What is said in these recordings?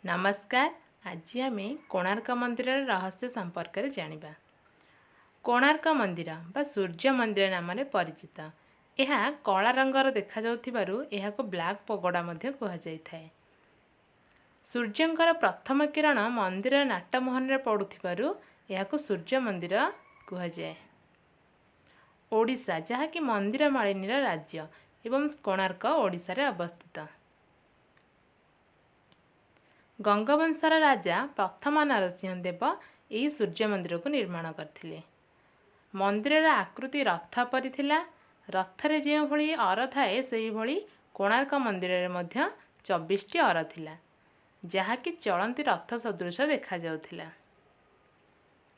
नमस्कार। आज आम कोणार्क मंदिर रहस्य संपर्क में जानिबा। कोणार्क मंदिर बा सूर्य मंदिर नाम परिचित। यह कला रंगर देखा जाउथिबारु एहाको ब्लैक पगोड़ा मध्य कहा जाइथाए। सूर्यंकर प्रथम किरण मंदिर नाटमोहन रे पड़ुथिबारु एहाको सूर्य मंदिर कहा जाए। ओडिशा जहाँकि मंदिर मालिनीर राज्य एवं कोणार्क ओडिशा रे अवस्थित। गंगवंशर राजा प्रथम नरसिंह देव यही सूर्य मंदिर को निर्माण करथिले। मंदिर आकृति रथ परि थिला। रथरे जो भली अर थाए से भली कोणार्क मंदिर रे मध्य 24टी अर थिला, जहाँकि चलंती रथ सदृश देखा जाउथिला।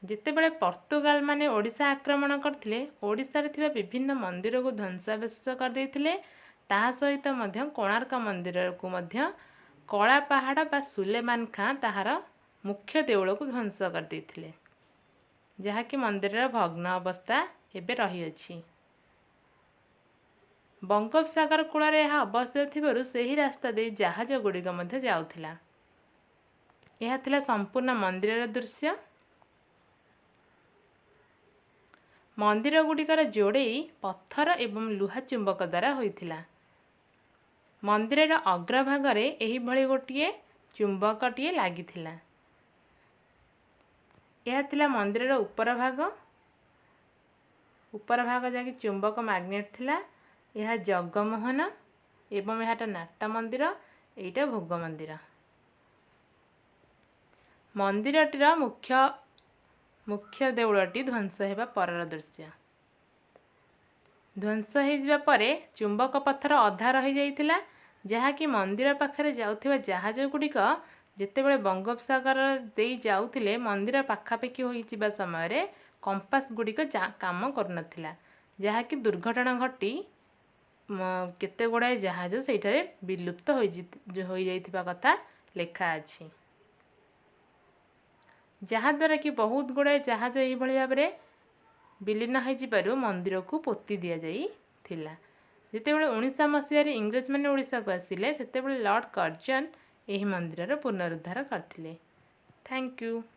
जेतेबेले पर्तुगाल माने ओडिशा आक्रमण करथिले, ओडिशा रे थिबा विभिन्न मंदिर को ध्वंसावशेष कर देथिले। ताहा सहित मध्य कोणार्क मंदिर को मध्य कला पहाड़ बा सुलेमान खां ताहार मुख्य देउल को ध्वंस कर देथिले, जहाँकि मंदिर भग्न अवस्था एबे रही अछि। बंगोपसागर कूल यह अवस्थित थिबारु सेही रास्ता दे जहाज गुड़िक मध्य जाउथिला। यह थिला संपूर्ण मंदिर दृश्य। मंदिर गुड़िकर जोड़े पत्थर एवं लुहा चुंबक द्वारा होइथिला। मंदिर अग्रभाग में एही भली गोटिए चुंबकटिए लागिथिला। यह थिला मंदिर ऊपर भाग जाकि चुंबक मैग्नेट थिला। यह जगमोहन एवं यह नाट मंदिर, एटा भोग मंदिर। मंदिरटीर मुख्य देउलटी ध्वंस हेबा परर दृश्य। ध्वंस हो परे चुंबक पत्थर अधा रही जाइथिला, जहाँकि मंदिर पाखरे जाउथिबा जहाज गुड़िक जेतेबेले बंगोपसागर दे जाउथिले, मंदिर पाखापाखि होई जिबा समय रे कंपास गुड़िक काम करनथिला, जहाँकि दुर्घटना घटी केते गुड़ाए जहाज सेठारे विलुप्त हो जाइथिबा कथा लेखा अछि। जहाद्वारा कि बहुत गुड़ाए जहाज यही भली भाव में विलीन हो जिबारु मंदिर को पोती दिया जाई थिला। जेतेबेले 1900 मसीह इंग्रेज माने ओडिशा को आसिले, सेतेबेले लॉर्ड कर्जन यही मंदिर पुनरुद्धार करथिले। Thank you.